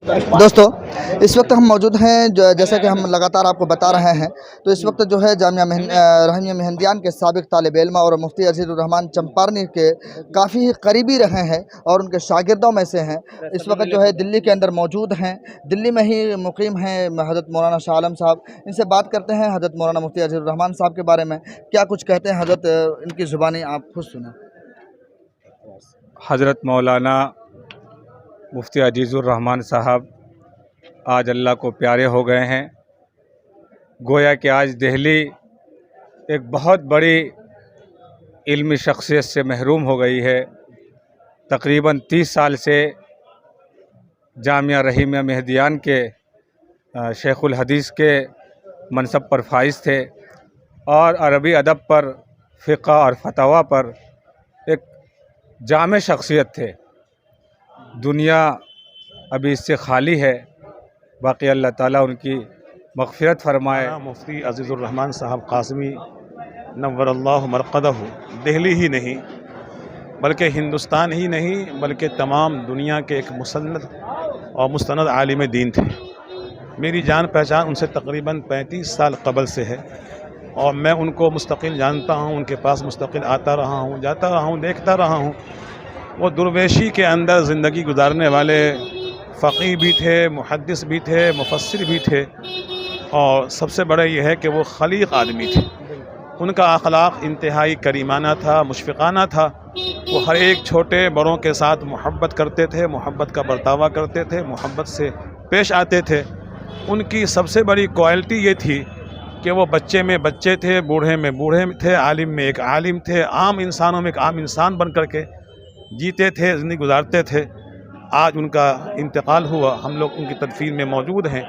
दोस्तों, इस वक्त हम मौजूद हैं जैसा कि हम लगातार आपको बता रहे हैं, तो इस वक्त जो है जामिया रहीमिया मेहंदियान के साबिक तालिब इल्म और मुफ्ती अजीज़ुर रहमान चंपारनी के काफ़ी ही करीबी रहे हैं और उनके शागिर्दों में से हैं। इस वक्त जो है दिल्ली के अंदर मौजूद हैं, दिल्ली में ही मुकीम हैं हज़रत मौलाना शाह आलम साहब। इनसे बात करते हैं हज़रत मौलाना मुफ्ती अजीज़ुर रहमान साहब के बारे में, क्या कुछ कहते हैं हज़रत, इनकी ज़ुबानी आप खुद सुना। हज़रत मौलाना मुफ्ती अजीज़ुर रहमान साहब आज अल्लाह को प्यारे हो गए हैं। गोया कि आज दिल्ली एक बहुत बड़ी इल्मी शख्सियत से महरूम हो गई है। तकरीबन 30 साल से जामिया रहीमिया मेहंदियान के शेखुल हदीस के मनसब पर फाइज थे और अरबी अदब पर, फ़िक़्ह और फतवा पर एक जामे शख्सियत थे। दुनिया अभी इससे खाली है। बाकी अल्लाह ताला उनकी मग़फ़िरत फ़रमाए। मुफ्ती अजीज़ुर रहमान साहब क़ासिमी नव्वरल्लाहु मरक़दहु दिल्ली ही नहीं बल्कि हिंदुस्तान ही नहीं बल्कि तमाम दुनिया के एक मुसन्नद और मुस्तनद आलिम दीन थे। मेरी जान पहचान उनसे तकरीबन 35 साल क़बल से है और मैं उनको मुस्तक़िल जानता हूँ, उनके पास मुस्तक़िल आता रहा हूँ, जाता रहा हूँ, देखता रहा हूँ। वो दुर्वेशी के अंदर ज़िंदगी गुजारने वाले फ़क़ीह भी थे, मुहद्दिस भी थे, मुफ़स्सिर भी थे और सबसे बड़ा ये है कि वो खलीक़ आदमी थे। उनका अखलाक़ इंतहाई करीमाना था, मुशफ़िक़ाना था। वो हर एक छोटे बड़ों के साथ मोहब्बत करते थे, मोहब्बत का बर्तावा करते थे, मोहब्बत से पेश आते थे। उनकी सबसे बड़ी क्वालिटी ये थी कि वो बच्चे में बच्चे थे, बूढ़े में बूढ़े थे, आलिम में एक आलिम थे, आम इंसानों में एक आम इंसान बन कर के जीते थे, ज़िंदगी गुजारते थे। आज उनका इंतकाल हुआ, हम लोग उनकी तदफीन में मौजूद हैं।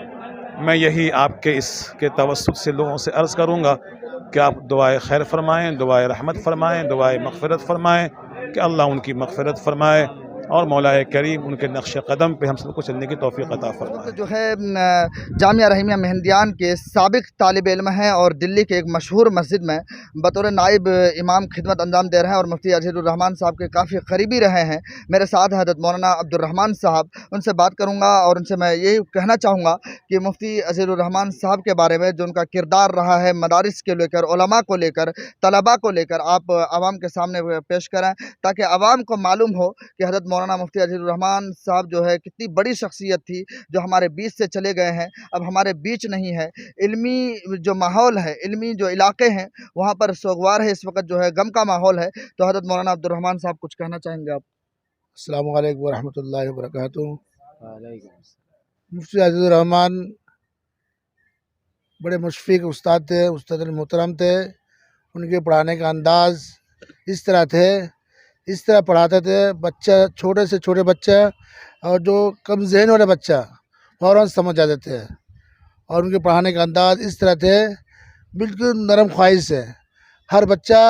मैं यही आपके इसके तवस्सुत से लोगों से अर्ज़ करूँगा कि आप दुआए खैर फरमाएँ, दुआए रहमत फरमाएँ, दुआए मग़फ़िरत फरमाएँ कि अल्लाह उनकी मग़फ़िरत फरमाए और मौलाए करीम उनके नक्श कदम पे हम सबको चलने की तौफ़ीक़ अता फरमाए। जो है जामिया रहीमिया मेहंदियान के साबिक तालिब इल्म हैं और दिल्ली के एक मशहूर मस्जिद में बतौर नाइब इमाम खिदमत अंजाम दे रहे हैं और मुफ्ती अजीज़ुर रहमान साहब के काफ़ी करीबी रहे हैं। मेरे साथ हज़रत मौलाना अब्दुर रहमान साहब, उनसे बात करूँगा और उनसे मैं यही कहना चाहूँगा कि मुफ्ती अजीज़ुर रहमान साहब के बारे में जो उनका किरदार रहा है मदारिस को लेकर, उलमा को लेकर, तलबा को लेकर, आप आवाम के सामने पेश करें ताकि आवाम को मालूम हो कि हज़रत मौलाना मुफ्ती अजीज़ुर रहमान साहब जो है कितनी बड़ी शख्सियत थी जो हमारे बीच से चले गए हैं, अब हमारे बीच नहीं है। इल्मी जो माहौल है, इल्मी जो इलाके हैं वहाँ पर सोगवार है, इस वक्त जो है गम का माहौल है। तो हज़रत मौलाना अब्दुर रहमान साहब कुछ कहना चाहेंगे आप? अस्सलामु अलैकुम वरहमतुल्लाहि वबरकातुहू। मुफ्ती अजीज़ुर रहमान बड़े मुशफ़िक़ उस्ताद थे, उस्ताद मोहतरम थे। उनके पढ़ाने का अंदाज़ इस तरह थे, इस तरह पढ़ाते थे बच्चा, छोटे से छोटे बच्चा और जो कम ज़हन वाले बच्चा फ़ौरन समझ जाते थे। और उनके पढ़ाने का अंदाज़ इस तरह थे, बिल्कुल नरम ख्वाहिश है, हर बच्चा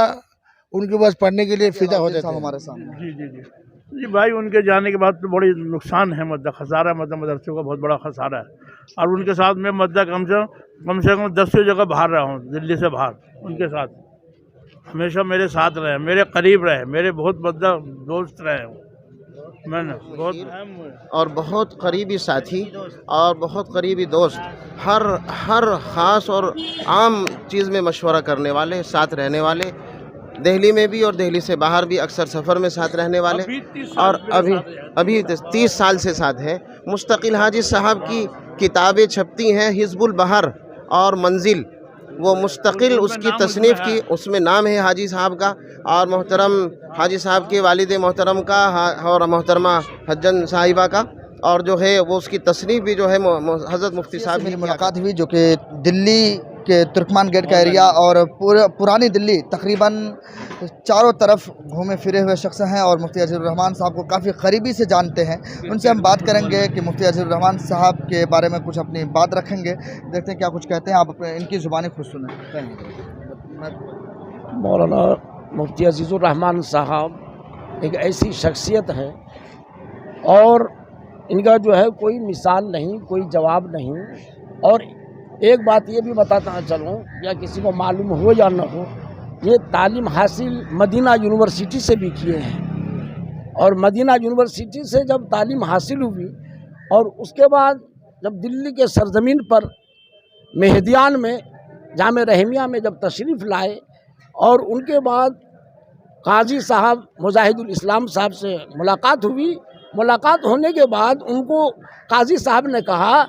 उनके पास पढ़ने के लिए फ़िदा हो जाता है। हमारे सामने जी जी जी जी भाई, उनके जाने के बाद तो बड़ी नुकसान है, खसारा, मदरसों का बहुत बड़ा खसारा है। और उनके साथ मैं कम से कम 10 जगह बाहर रहा हूँ, दिल्ली से बाहर। उनके साथ हमेशा मेरे साथ रहे, मेरे करीब रहे, मेरे बहुत दोस्त रहे। मैंने बहुत और बहुत करीबी साथी और बहुत करीबी दोस्त, हर ख़ास और आम चीज़ में मशवरा करने वाले, साथ रहने वाले, दिल्ली में भी और दिल्ली से बाहर भी अक्सर सफ़र में साथ रहने वाले। और अभी 30 साल से साथ हैं। मुस्तकिल हाजी साहब की किताबें छपती हैं, हिज़्बुल बहर और मंजिल, वो मुस्तकिल उसकी तसनीफ़ की, उसमें नाम है हाजी साहब का और मोहतरम हाजी साहब के वालिद मोहतरम का और मोहतरमा हज्जन साहिबा का, और जो है वो उसकी तसनीफ़ भी जो है हज़रत मुफ्ती साहब की मुलाकात हुई जो कि दिल्ली के तुर्कमान गेट का एरिया और पुरानी दिल्ली तकरीबन चारों तरफ घूमे फिरे हुए शख्स हैं और मुफ्ती अजीज़ुर रहमान साहब को काफ़ी करीबी से जानते हैं। उनसे हम बात करेंगे कि मुफ्ती अजीज़ुर रहमान साहब के बारे में कुछ अपनी बात रखेंगे, देखते हैं क्या कुछ कहते हैं। आप इनकी ज़ुबानी खुद सुने। मौलाना मुफ्ती अजीज़ुर रहमान साहब एक ऐसी शख्सियत है और इनका जो है कोई मिसाल नहीं, कोई जवाब नहीं। और एक बात ये भी बताता चलूँ, या किसी को मालूम हो या न हो, ये तालीम हासिल मदीना यूनिवर्सिटी से भी किए हैं। और मदीना यूनिवर्सिटी से जब तालीम हासिल हुई और उसके बाद जब दिल्ली के सरजमीन पर मेहदियान में जामे रहीमिया में जब तशरीफ़ लाए और उनके बाद काजी साहब मुजाहिदुल इस्लाम साहब से मुलाकात हुई। मुलाकात होने के बाद उनको काजी साहब ने कहा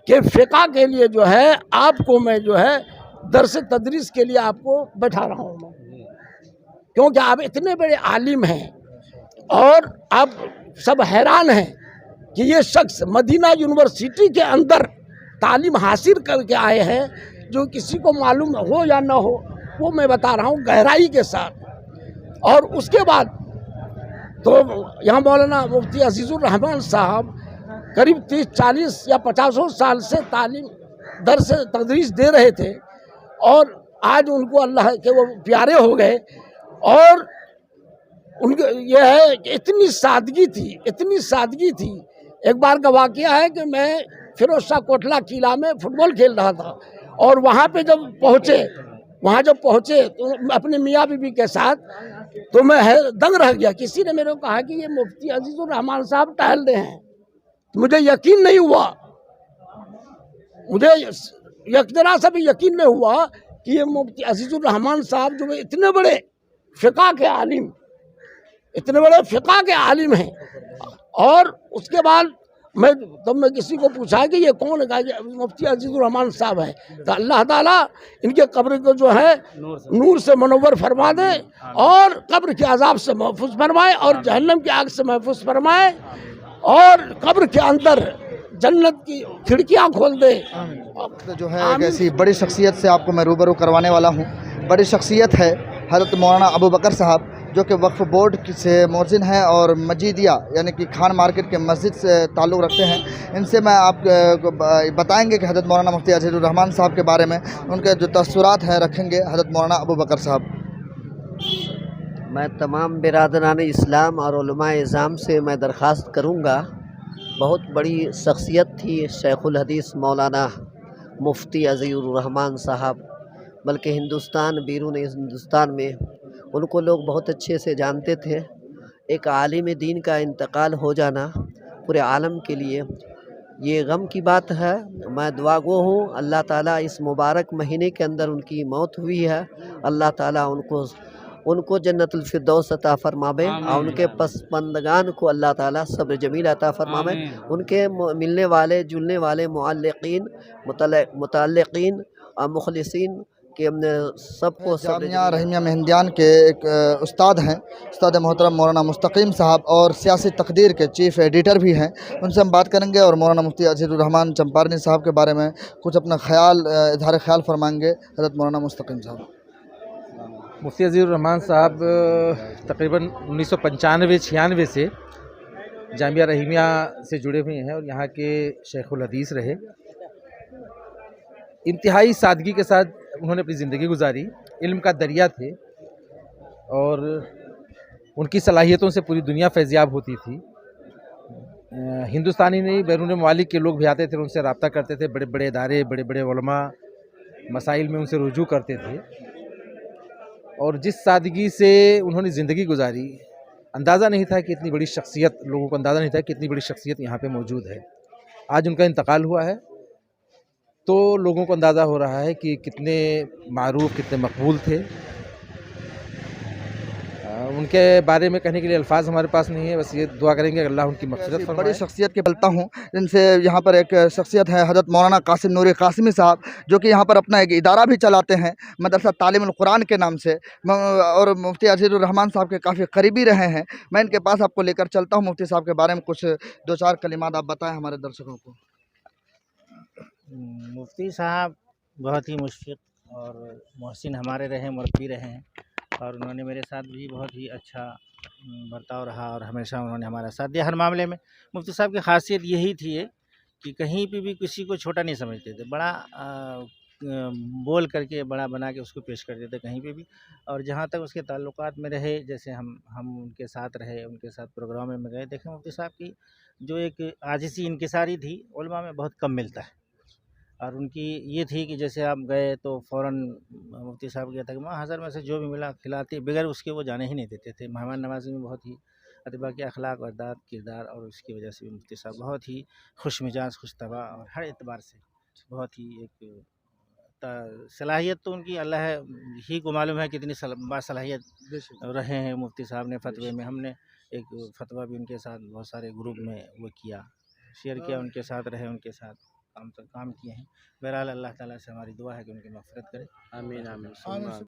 कि फ़िक़्ह के लिए जो है आपको मैं जो है दर्स तदरीस के लिए आपको बैठा रहा हूँ मैं, क्योंकि आप इतने बड़े आलिम हैं और आप सब हैरान हैं कि ये शख्स मदीना यूनिवर्सिटी के अंदर तालीम हासिल करके आए हैं, जो किसी को मालूम हो या ना हो वो मैं बता रहा हूँ गहराई के साथ। और उसके बाद तो यहाँ मौलाना मुफ्ती अजीज़ुर रहमान साहब करीब 30-40 या 50 साल से तालीम दर्स तदरीस दे रहे थे और आज उनको अल्लाह के वो प्यारे हो गए। और उनके ये है कि इतनी सादगी थी। एक बार का वाक़या है कि मैं फिरोज शाह कोटला किला में फुटबॉल खेल रहा था और वहाँ जब पहुँचे तो अपने मियाँ बीबी के साथ, तो मैं दंग रह गया। किसी ने मेरे को कहा कि ये मुफ्ती अजीज़ुर रहमान साहब टहल रहे हैं। मुझे यकीन नहीं हुआ, मुझे जरा सा भी यकीन नहीं हुआ कि ये मुफ्ती अजीज़ुर रहमान साहब जो इतने बड़े फ़िक़्ह के आलिम हैं। और उसके बाद मैं किसी को पूछा कि ये कौन है, कहा मुफ्ती अजीज़ुर रहमान साहब है। तो अल्लाह ताला इनके कब्र को जो है नूर से मनव्वर फरमा दे और कब्र के अजाब से महफूज फरमाए और जहन्नम की आग से महफूज फरमाए और कब्र के अंदर जन्नत की खिड़कियां खोल दे। तो जो है एक ऐसी बड़ी शख्सियत से आपको मैं रूबरू करवाने वाला हूँ। बड़ी शख्सियत है हज़रत मौलाना अबू बकर साहब, जो कि वक्फ बोर्ड से मोज़िन हैं और मजीदिया यानी कि खान मार्केट के मस्जिद से ताल्लुक़ रखते हैं। इनसे मैं आप बताएंगे कि हज़रत मौलाना मुफ्ती अजीज़ुर रहमान साहब के बारे में उनके जो तअस्सुरात हैं रखेंगे हज़रत मौलाना अबू बकर साहब। मैं तमाम बिरादरान इस्लाम और उलमाए इज़ाम से मैं दरख्वास्त करूँगा, बहुत बड़ी शख्सियत थी शेखुल हदीस मौलाना मुफ्ती अजीज़ुर रहमान साहब, बल्कि हिंदुस्तान बैरून हिंदुस्तान में उनको लोग बहुत अच्छे से जानते थे। एक आलिम दीन का इंतकाल हो जाना पूरे आलम के लिए ये गम की बात है। मैं दुआगो हूँ, अल्लाह ताला इस मुबारक महीने के अंदर उनकी मौत हुई है, अल्लाह ताला उनको जन्नतुल फिरदौस अता फरमावे और उनके पसमंदगान को अल्लाह ताला सब्र जमील अता फरमावे। उनके मिलने वाले जुलने वाले मुतल्लिक़ीन और मुखलिसीन कि हमने सबको जामिया रहीमिया मेहंदियान के एक उस्ताद हैं, उस्ताद मोहतरम मौलाना मुस्तकीम साहब और सियासी तकदीर के चीफ़ एडिटर भी हैं। उनसे हम बात करेंगे और मौलाना मुफ्ती अजीज़ुर रहमान चंपारनी साहब के बारे में कुछ अपना इज़हार ख्याल फरमाएंगे। हज़रत मौलाना मुस्तकीम साहब। मुफ्ती अजीज़ुर रहमान साहब तकरीबन 1995-96 से जामिया रहीमिया से जुड़े हुए हैं और यहाँ के शेखुल हदीस रहे। इंतहाई सादगी के साथ उन्होंने अपनी ज़िंदगी गुजारी, इल्म का दरिया थे और उनकी सलाहियतों से पूरी दुनिया फैज़याब होती थी। हिंदुस्तानी नहीं बैरून ममालिक के लोग भी आते थे, उनसे रब्ता करते थे। बड़े बड़े इदारे, बड़े बड़े उलमा मसाइल में उनसे रुजू करते थे और जिस सादगी से उन्होंने ज़िंदगी गुजारी, अंदाज़ा नहीं था कि इतनी बड़ी शख्सियत, लोगों को अंदाज़ा नहीं था कि इतनी बड़ी शख्सियत यहाँ पे मौजूद है। आज उनका इंतकाल हुआ है तो लोगों को अंदाज़ा हो रहा है कि कितने मारूफ, कितने मकबूल थे। उनके बारे में कहने के लिए अल्फाज हमारे पास नहीं है, बस ये दुआ करेंगे अल्लाह उनकी मग़फ़िरत फरमाए। बड़ी शख्सियत के बोलता हूँ जिनसे यहाँ पर एक शख्सियत है हज़रत मौलाना कासिम नूरी कासिमी साहब, जो कि यहाँ पर अपना एक इदारा भी चलाते हैं मदरसा तालीमुल कुरान के नाम से, और मुफ्ती अजीज़ुर रहमान साहब के काफ़ी करीबी रहे हैं। मैं इनके पास आपको लेकर चलता हूँ। मुफ्ती साहब के बारे में कुछ 2-4 कलिमात आप बताएँ हमारे दर्शकों को। मुफ्ती साहब बहुत ही मुशफ़िक़ और मोहसिन हमारे रहे, मुरब्बी रहे हैं और उन्होंने मेरे साथ भी बहुत ही अच्छा बर्ताव रहा और हमेशा उन्होंने हमारा साथ दिया हर मामले में। मुफ्ती साहब की ख़ासियत यही थी कि कहीं पे भी किसी को छोटा नहीं समझते थे, बड़ा बोल करके, बड़ा बना के उसको पेश करते थे कहीं पे भी। और जहाँ तक उसके ताल्लुकात में रहे, जैसे हम उनके साथ रहे, उनके साथ प्रोग्राम में गए, देखें मुफ्ती साहब की जो एक आजिज़ी इनकिसारी थी उलमा में बहुत कम मिलता है। और उनकी ये थी कि जैसे आप गए तो फ़ौरन मुफ्ती साहब कहता कि माँ हज़र में से जो भी मिला खिलाते, बगैर उसके वो जाने ही नहीं देते थे। मेहमान नवाज़ी में बहुत ही फतवा के अखलाक और दाद किरदार, और उसकी वजह से भी मुफ्ती साहब बहुत ही खुश मिजाज, खुश तबा और हर एतबार से बहुत ही एक सलाहियत तो उनकी अल्लाह ही को मालूम है कितनी बासलाहियत रहे हैं मुफ्ती साहब ने फतवे में। हमने एक फतवा भी उनके साथ बहुत सारे ग्रुप में वो किया, शेयर किया, उनके साथ रहे, उनके साथ काम किए हैं। बहरहाल अल्लाह ताला से हमारी दुआ है कि उनकी मग़फ़िरत करे। आमीन आमीन।